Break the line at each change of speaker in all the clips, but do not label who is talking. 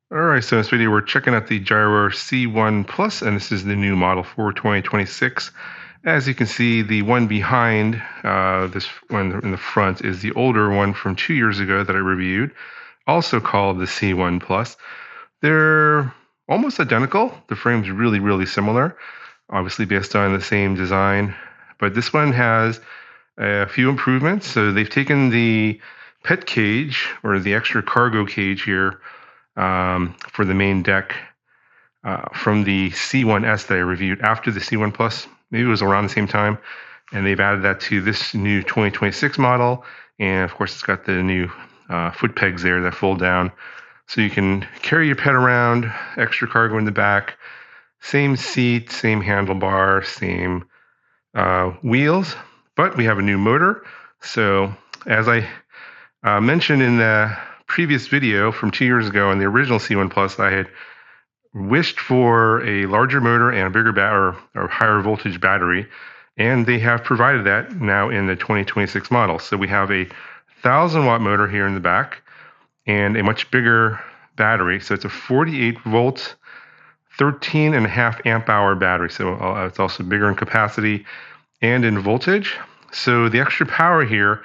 Alright, so in this video we're checking out the Gyroor C1 Plus, and this is the new model for 2026. As you can see, the one behind this one in the front is the older one from 2 years ago that I reviewed, also called the C1 Plus. They're almost identical. The frame's really, really similar, obviously based on the same design, but this one has a few improvements. So they've taken the pet cage, or the extra cargo cage here, for the main deck from the C1S that I reviewed after the C1 Plus. Maybe it was around the same time. And they've added that to this new 2026 model. And of course, it's got the new foot pegs there that fold down. So you can carry your pet around, extra cargo in the back, same seat, same handlebar, same wheels. But we have a new motor. So as I mentioned in the previous video from 2 years ago on the original C1 Plus, I had wished for a larger motor and a bigger or higher voltage battery, and they have provided that now in the 2026 model. So we have a 1,000-watt motor here in the back and a much bigger battery. So it's a 48-volt, 13.5 amp hour battery. So it's also bigger in capacity and in voltage. So the extra power here,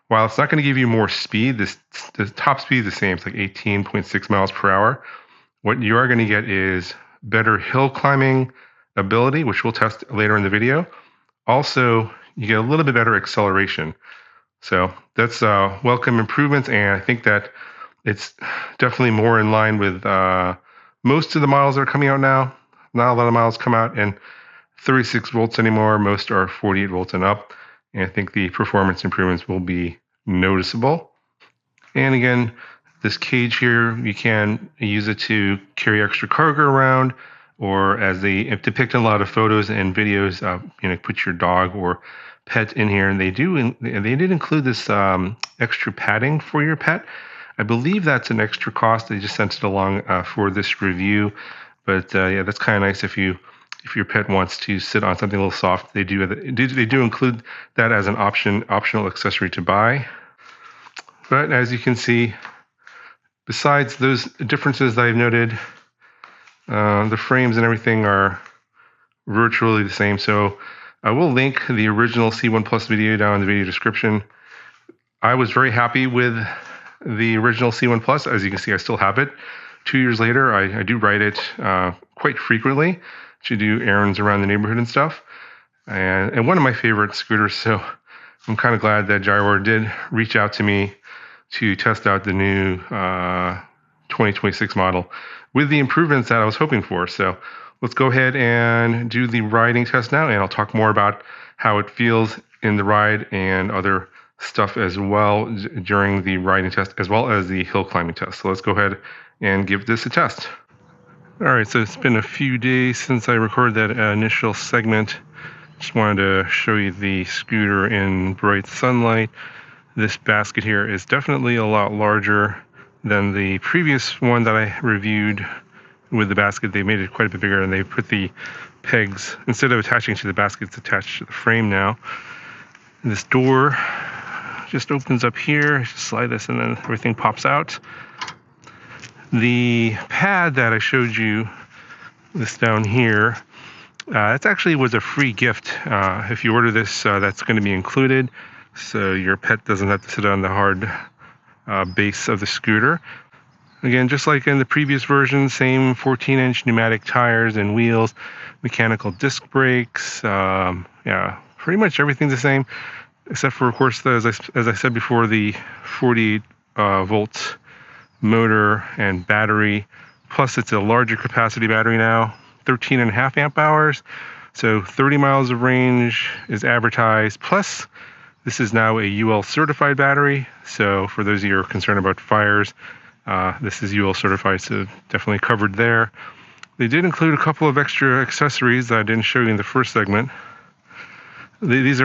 while it's not going to give you more speed, the top speed is the same. It's like 18.6 miles per hour. What you are going to get is better hill climbing ability, which we'll test later in the video. Also, you get a little bit better acceleration. So that's welcome improvements, and I think that it's definitely more in line with most of the models that are coming out now. Not a lot of models come out in 36 volts anymore. Most are 48 volts and up. And I think the performance improvements will be noticeable. And again, this cage here, you can use it to carry extra cargo around, or as they depict in a lot of photos and videos, put your dog or pet in here. And they did include this extra padding for your pet. I believe that's an extra cost. They just sent it along for this review. But yeah, that's kind of nice if your pet wants to sit on something a little soft. They do include that as an optional accessory to buy. But as you can see, besides those differences that I've noted, the frames and everything are virtually the same. So I will link the original C1 Plus video down in the video description. I was very happy with the original C1 Plus. As you can see, I still have it. 2 years later, I do ride it quite frequently to do errands around the neighborhood and stuff. And one of my favorite scooters. So I'm kind of glad that Gyroor did reach out to me to test out the new 2026 model with the improvements that I was hoping for. So let's go ahead and do the riding test now, and I'll talk more about how it feels in the ride and other stuff as well during the riding test, as well as the hill climbing test. So let's go ahead and give this a test. All right, so it's been a few days since I recorded that initial segment. Just wanted to show you the scooter in bright sunlight. This basket here is definitely a lot larger than the previous one that I reviewed with the basket. They made it quite a bit bigger, and they put the pegs, instead of attaching to the basket, it's attached to the frame now. And this door just opens up here. Just slide this and then everything pops out. The pad that I showed you, this down here, that actually was a free gift. If you order this, that's going to be included, so your pet doesn't have to sit on the hard base of the scooter. Again, just like in the previous version, same 14-inch pneumatic tires and wheels, mechanical disc brakes, yeah, pretty much everything's the same, except for, of course, as I said before, the 48 volt motor and battery. Plus, it's a larger capacity battery now, 13.5 amp hours. So 30 miles of range is advertised. Plus, this is now a UL certified battery. So for those of you who are concerned about fires, this is UL certified, so definitely covered there. They did include a couple of extra accessories that I didn't show you in the first segment. These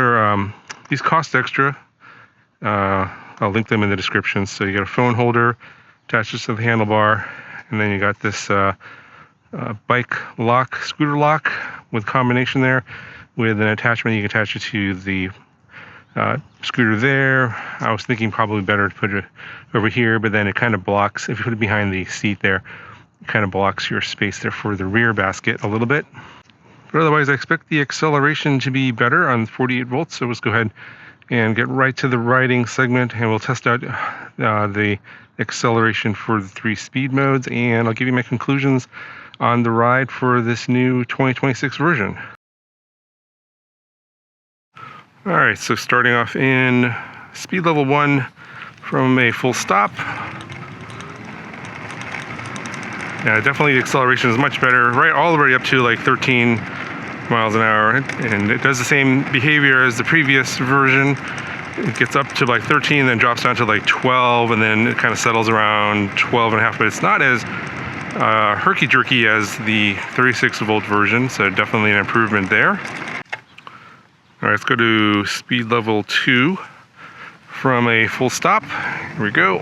cost extra. I'll link them in the description. So you got a phone holder attached to the handlebar, and then you got this bike lock, scooter lock with combination there, with an attachment. You can attach it to the scooter there. I was thinking probably better to put it over here, but then it kind of blocks. If you put it behind the seat there, kind of blocks your space there for the rear basket a little bit. But otherwise, I expect the acceleration to be better on 48 volts. So let's go ahead and get right to the riding segment, and we'll test out the acceleration for the 3 speed modes, and I'll give you my conclusions on the ride for this new 2026 version. All right, so starting off in speed level 1 from a full stop. Yeah, definitely the acceleration is much better, right all the way up to like 13 miles an hour, and it does the same behavior as the previous version. It gets up to like 13, then drops down to like 12, and then it kind of settles around 12 and a half, but it's not as herky-jerky as the 36 volt version, so definitely an improvement there. All right, let's go to speed level 2 from a full stop. Here we go.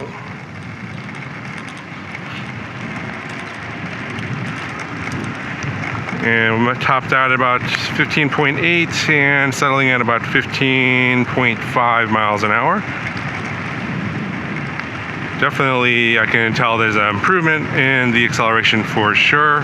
And we're topped out at about 15.8 and settling at about 15.5 miles an hour. Definitely, I can tell there's an improvement in the acceleration for sure.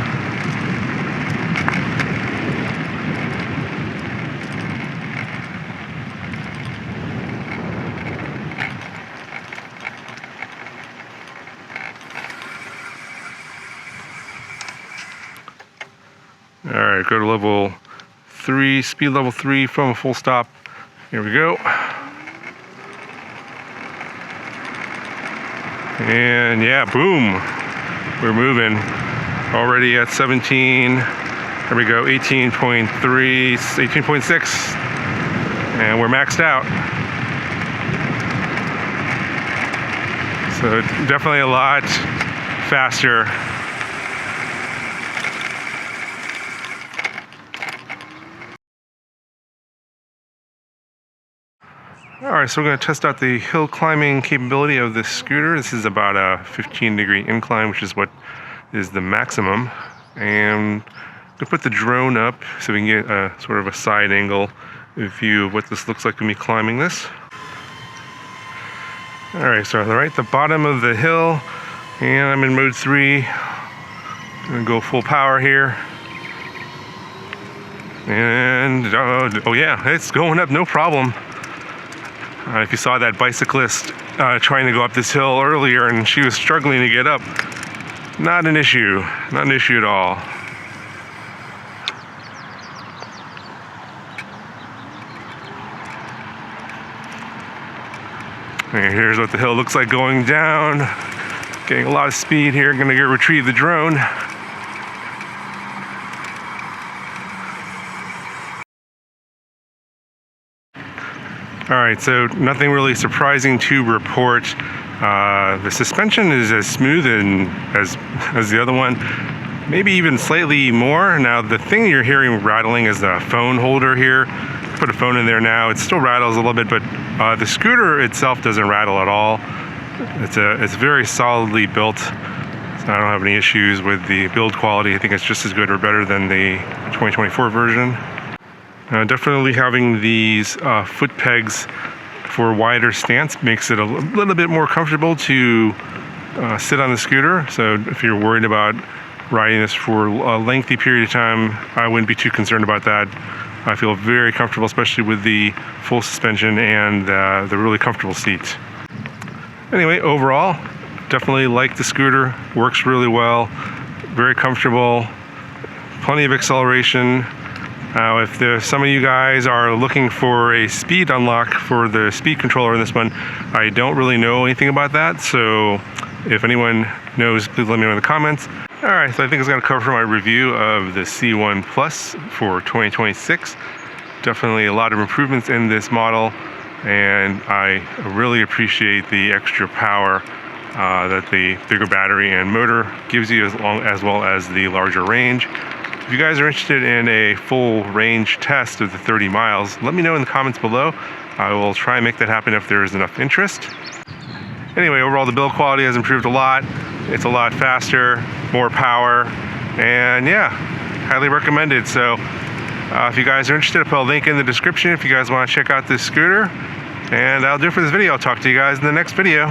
All right, go to level 3, speed level 3 from a full stop. Here we go. And yeah, boom, we're moving. Already at 17. There we go, 18.3, 18.6, and we're maxed out. So definitely a lot faster. Alright, so we're going to test out the hill climbing capability of this scooter. This is about a 15-degree incline, which is what is the maximum. And I'm going to put the drone up so we can get a sort of a side angle view of what this looks like when we climbing this. Alright, so right at the bottom of the hill, and I'm in mode 3. I'm going to go full power here. And, oh yeah, it's going up no problem. If you saw that bicyclist trying to go up this hill earlier and she was struggling to get up, not an issue at all. And here's what the hill looks like going down. Getting a lot of speed here, gonna go retrieve the drone. All right, so nothing really surprising to report. The suspension is as smooth and as the other one, maybe even slightly more. Now, the thing you're hearing rattling is the phone holder here. Put a phone in there now. It still rattles a little bit, but the scooter itself doesn't rattle at all. It's very solidly built. So I don't have any issues with the build quality. I think it's just as good or better than the 2024 version. Definitely having these foot pegs for a wider stance makes it a little bit more comfortable to sit on the scooter. So if you're worried about riding this for a lengthy period of time, I wouldn't be too concerned about that. I feel very comfortable, especially with the full suspension and the really comfortable seats. Anyway, overall, definitely like the scooter. Works really well, very comfortable, plenty of acceleration. Now, if some of you guys are looking for a speed unlock for the speed controller in this one, I don't really know anything about that. So if anyone knows, please let me know in the comments. All right, so I think it's going to cover my review of the C1 Plus for 2026. Definitely a lot of improvements in this model, and I really appreciate the extra power that the bigger battery and motor gives you, as well as the larger range. If you guys are interested in a full range test of the 30 miles, let me know in the comments below. I will try and make that happen if there is enough interest. Anyway, overall the build quality has improved a lot. It's a lot faster, more power, and yeah, highly recommended. So if you guys are interested, I'll put a link in the description if you guys want to check out this scooter. And that'll do it for this video. I'll talk to you guys in the next video.